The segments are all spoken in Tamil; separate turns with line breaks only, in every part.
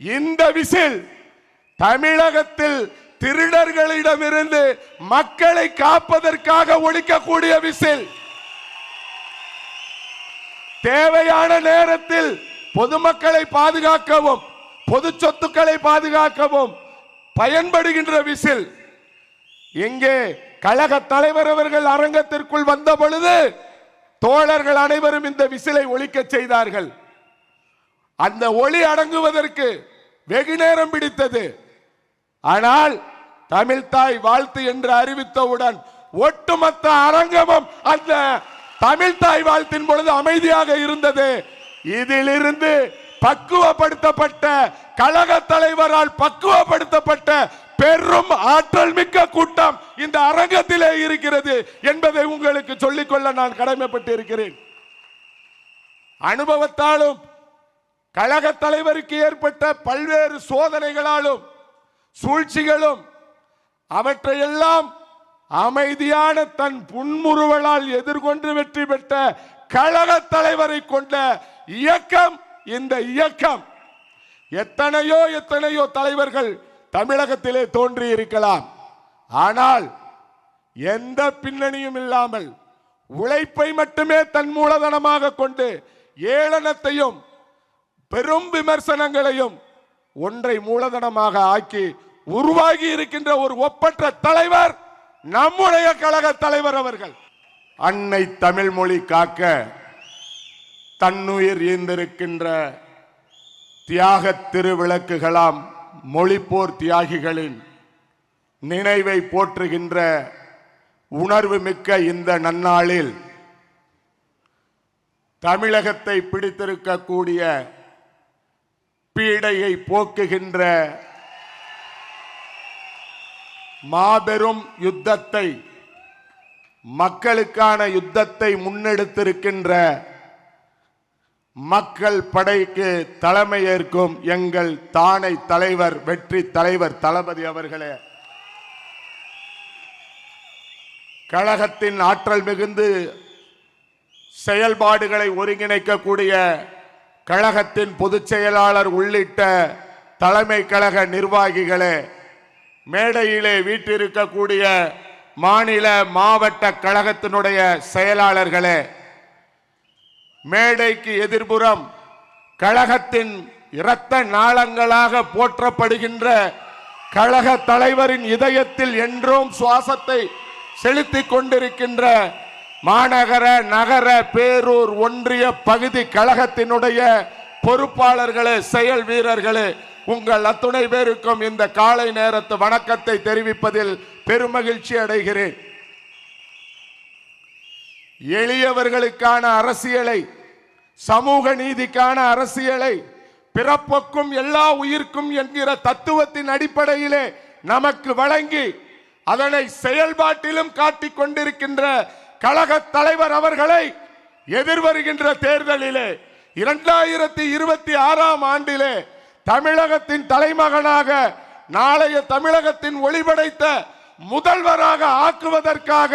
இந்த விசில் தமிழகத்தில் திருடர்களிடமிருந்து மக்களை காப்பதற்காக ஒழிக்கக்கூடிய விசில். தேவையான நேரத்தில் பொதுமக்களை பாதுகாக்கவும் பொது சொத்துக்களை பாதுகாக்கவும் பயன்படுகின்ற விசில். எங்கே கழக தலைவர் அவர்கள் அரங்கத்திற்குள் வந்த பொழுது தோழர்கள் அனைவரும் இந்த விசிலை ஒலிக்க செய்தார்கள். அந்த ஒளி அடங்குவதற்கு வெகு நேரம் பிடித்தது. ஆனால் தமிழ்தாய் வாழ்த்து என்று அறிவித்தவுடன் ஒட்டுமொத்த அரங்கமும் அந்த தமிழ்தாய் வாழ்த்தின் பொழுது அமைதியாக இருந்தது. இதிலிருந்து பக்குவப்படுத்தப்பட்ட கழக தலைவரால் பக்குவப்படுத்தப்பட்ட பெரும் ஆற்றல் மிக்க கூட்டம் இந்த அரங்கத்திலே இருக்கிறது என்பதை உங்களுக்கு சொல்லிக்கொள்ள நான் கடமைப்பட்டு இருக்கிறேன். அனுபவத்தாலும் கழக தலைவருக்கு ஏற்பட்ட பல்வேறு சோதனைகளாலும் சூழ்ச்சிகளும் அவற்றையெல்லாம் அமைதியான தன் புன்முறுவலால் எதிர்கொண்டு வெற்றி பெற்ற கழக தலைவரை கொண்ட இயக்கம் இந்த இயக்கம். எத்தனையோ தலைவர்கள் தமிழகத்திலே தோன்றி இருக்கலாம். ஆனால் எந்த பின்னணியும் இல்லாமல் உழைப்பை மட்டுமே தன் மூலதனமாக கொண்டு ஏளனத்தையும் பெரும் விமர்சனங்களையும் ஒன்றை மூலதனமாக ஆக்கி உருவாகி இருக்கின்ற ஒரு ஒப்பற்ற தலைவர் நம்முடைய கழக தலைவர் அவர்கள். அன்னை தமிழ் மொழி காக்க தன்னுயிர் ஈந்திருக்கின்ற தியாக திருவிளக்குகளாம் மொழிப்போர் தியாகிகளின் நினைவை போற்றுகின்ற உணர்வு மிக்க இந்த நன்னாளில் தமிழகத்தை பிடித்திருக்கக்கூடிய பீடையை போக்குகின்ற மாபெரும் யுத்தத்தை, மக்களுக்கான யுத்தத்தை முன்னெடுத்திருக்கின்ற மக்கள் படைக்கு தலைமை ஏற்கும் எங்கள் தானை தலைவர் வெற்றி தலைவர் தளபதி அவர்களே, கழகத்தின் ஆற்றல் மிகுந்து செயல்பாடுகளை ஒருங்கிணைக்கக்கூடிய கழகத்தின் பொதுச் செயலாளர் உள்ளிட்ட தலைமை கழக நிர்வாகிகளே, மேடையிலே வீட்டிருக்கக்கூடிய மாநில மாவட்ட கழகத்தினுடைய செயலாளர்களே, மேடைக்கு எதிர்புறம் கழகத்தின் இரத்த நாளங்களாக போற்றப்படுகின்ற கழக தலைவரின் இதயத்தில் என்றும் சுவாசத்தை செலுத்திக் கொண்டிருக்கின்ற மாநகர நகர பேரூர் ஒன்றிய பகுதி கழகத்தினுடைய பொறுப்பாளர்களே, செயல் வீரர்களே, உங்கள் அத்துணை பேருக்கும் இந்த காலை நேரத்து வணக்கத்தை தெரிவிப்பதில் பெருமகிழ்ச்சி அடைகிறேன். எளியவர்களுக்கான அரசியலை, சமூக நீதிக்கான அரசியலை, பிறப்புக்கும் எல்லா உயிர்க்கும் என்கிற தத்துவத்தின் அடிப்படையிலே நமக்கு வழங்கி அதனை செயல்பாட்டிலும் காட்டிக் கொண்டிருக்கின்ற கழக தலைவர் அவர்களை எதிர்வருகின்ற தேர்தலிலே 2026 ஆண்டிலே தமிழகத்தின் தலைமகனாக, நாளைய தமிழகத்தின் ஒளிபடைத்த முதல்வராக ஆக்குவதற்காக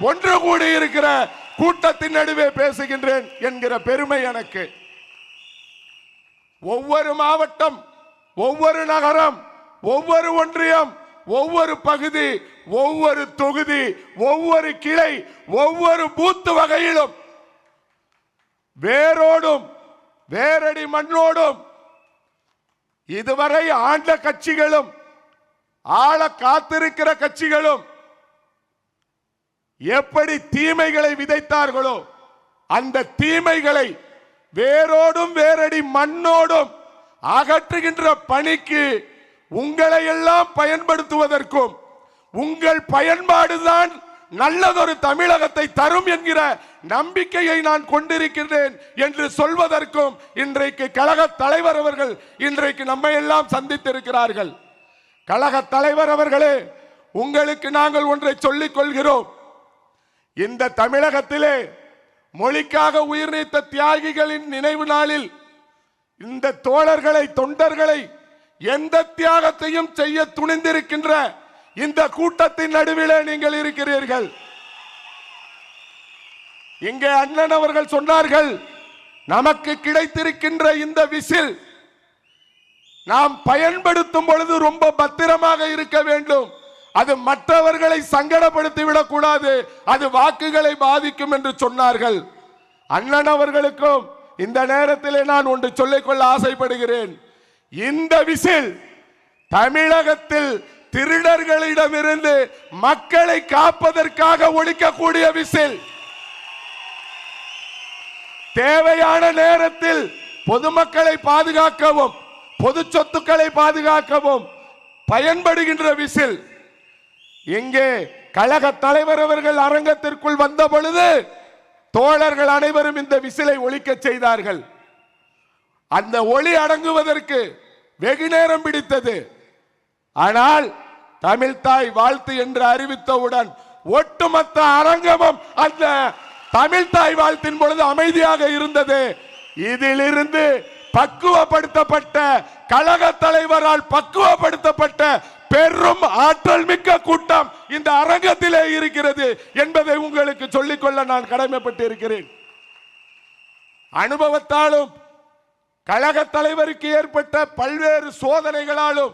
ஒன்று கூடி இருக்கிற கூட்டத்தின் நடுவே பேசுகின்றேன் என்கிற பெருமை எனக்கு. ஒவ்வொரு மாவட்டம், ஒவ்வொரு நகரம், ஒவ்வொரு ஒன்றியம், ஒவ்வொரு பகுதி, ஒவ்வொரு தொகுதி, ஒவ்வொரு கிளை, ஒவ்வொரு பூத்து வகையிலும் வேரோடும் வேரடி மண்ணோடும் இதுவரை ஆண்ட கட்சிகளும் ஆள காத்திருக்கிற கட்சிகளும் எப்படி தீமைகளை விதைத்தார்களோ அந்த தீமைகளை வேரோடும் வேரடி மண்ணோடும் அகற்றுகின்ற பணிக்கு உங்களை எல்லாம் பயன்படுத்துவதற்கும் உங்கள் பயன்பாடுதான் நல்லதொரு தமிழகத்தை தரும் என்கிற நம்பிக்கையை நான் கொண்டிருக்கிறேன் என்று சொல்வதற்கும் இன்றைக்கு கழக தலைவர் அவர்கள் இன்றைக்கு நம்மை எல்லாம் சந்தித்திருக்கிறார்கள். கழக தலைவர் அவர்களே, உங்களுக்கு நாங்கள் ஒன்றை சொல்லிக் கொள்கிறோம். இந்த தமிழகத்திலே மொழிக்காக உயிர் நீத்த தியாகிகளின் நினைவு நாளில் இந்த தோழர்களை, தொண்டர்களை எந்த தியாகத்தையும் செய்ய துணிந்திருக்கின்ற இந்த கூட்டத்தின் நடுவிலே நீங்கள் இருக்கிறீர்கள். இங்கே அண்ணன் அவர்கள் சொன்னார்கள், நமக்கு கிடைத்திருக்கின்ற இந்த விசில் நாம் பயன்படுத்தும் பொழுது ரொம்ப பத்திரமாக இருக்க வேண்டும். அது மற்றவர்களை சங்கடப்படுத்தி விடக்கூடாது, அது வாக்குகளை பாதிக்கும் என்று சொன்னார்கள். அண்ணன் அவர்களுக்கும் இந்த நேரத்திலே நான் ஒன்று சொல்லிக்கொள்ள ஆசைப்படுகிறேன். இந்த விசில் தமிழகத்தில் திருடர்களிடமிருந்து மக்களை காப்பதற்காக ஒழிக்கக்கூடிய விசில். தேவையான நேரத்தில் பொதுமக்களை பாதுகாக்கவும் பொது சொத்துக்களை பாதுகாக்கவும் பயன்படுகின்ற விசில். இங்கே கழக தலைவர் அவர்கள் அரங்கத்திற்குள் வந்த பொழுது தோழர்கள் அனைவரும் இந்த விசிலை ஒலிக்க செய்தார்கள். அந்த ஒளி அடங்குவதற்கு வெகு நேரம் பிடித்தது. ஆனால் தமிழ்தாய் வாழ்த்து என்று அறிவித்தவுடன் ஒட்டுமொத்த அரங்கமும் அந்த தமிழ்தாய் வாழ்த்தின் பொழுது அமைதியாக இருந்தது. இதிலிருந்து பக்குவப்படுத்தப்பட்ட கழக தலைவரால் பக்குவப்படுத்தப்பட்ட பெரும் ஆற்றல் மிக்க கூட்டம் இந்த அரங்கத்திலே இருக்கிறது என்பதை உங்களுக்கு சொல்லிக்கொள்ள நான் கடமைப்பட்டிருக்கிறேன். அனுபவத்தாலும் கழக தலைவருக்கு ஏற்பட்ட பல்வேறு சோதனைகளாலும்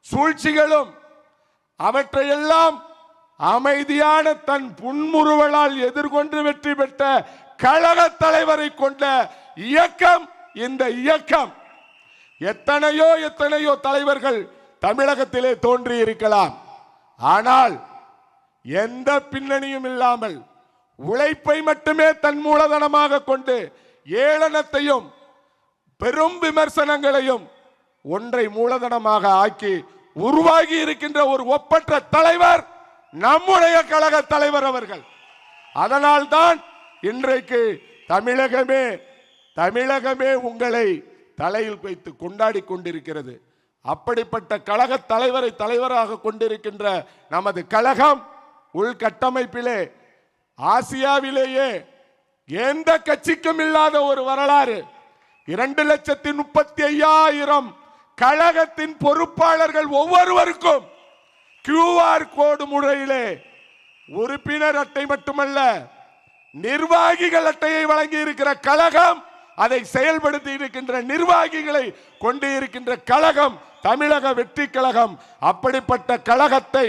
சூழ்ச்சிகளும் அவற்றையெல்லாம் அமைதியான தன் புன்முறுவலால் எதிர்கொண்டு வெற்றி பெற்ற கழக தலைவரை கொண்ட இயக்கம் இந்த இயக்கம். எத்தனையோ எத்தனையோ தலைவர்கள் தமிழகத்திலே தோன்றி இருக்கலாம். ஆனால் எந்த பின்னணியும் இல்லாமல் உழைப்பை மட்டுமே தன் மூலதனமாக கொண்டு ஏளனத்தையும் பெரும் விமர்சனங்களையும் ஒன்றை மூலதனமாக ஆக்கி உருவாகி இருக்கின்ற ஒரு ஒப்பற்ற தலைவர் நம்முடைய கழக தலைவர் அவர்கள். அதனால்தான் இன்றைக்கு தமிழகமே உங்களை தலையில் வைத்து கொண்டாடி கொண்டிருக்கிறது. அப்படிப்பட்ட கழக தலைவரை தலைவராக கொண்டிருக்கின்ற நமது கழகம் உள்கட்டமைப்பிலே ஆசியாவிலேயே எந்த கட்சிக்கும் இல்லாத ஒரு வரலாறு. 2,35,000 கழகத்தின் பொறுப்பாளர்கள் ஒவ்வொருவருக்கும் QR கோடு முறையிலே உறுப்பினர் அட்டை மட்டுமல்ல நிர்வாகிகள் அட்டையை வழங்கி இருக்கிற கழகம், அதை செயல்படுத்தி இருக்கின்ற நிர்வாகிகளை கொண்டு இருக்கின்ற கழகம் தமிழக வெற்றி கழகம். அப்படிப்பட்ட கழகத்தை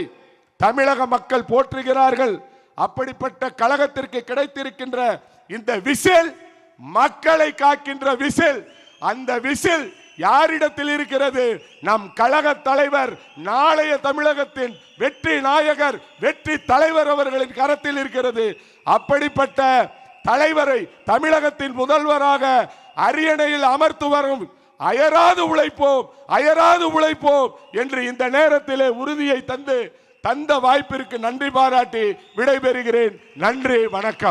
தமிழக மக்கள் போற்றுகிறார்கள். அப்படிப்பட்ட கழகத்திற்கு கிடைத்திருக்கின்ற இந்த விசில் மக்களை காக்கின்ற விசில். அந்த விசில் யாரிடத்தில் இருக்கிறது? நம் கழக தலைவர், நாளைய தமிழகத்தின் வெற்றி நாயகர், வெற்றி தலைவர் அவர்களின் கரத்தில் இருக்கிறது. அப்படிப்பட்ட தலைவரை தமிழகத்தின் முதல்வராக அரியணையில் அமர்த்து வரும் அயராது உழைப்போம் என்று இந்த நேரத்திலே உறுதியை தந்த வாய்ப்பிற்கு நன்றி பாராட்டி விடைபெறுகிறேன். நன்றி, வணக்கம்.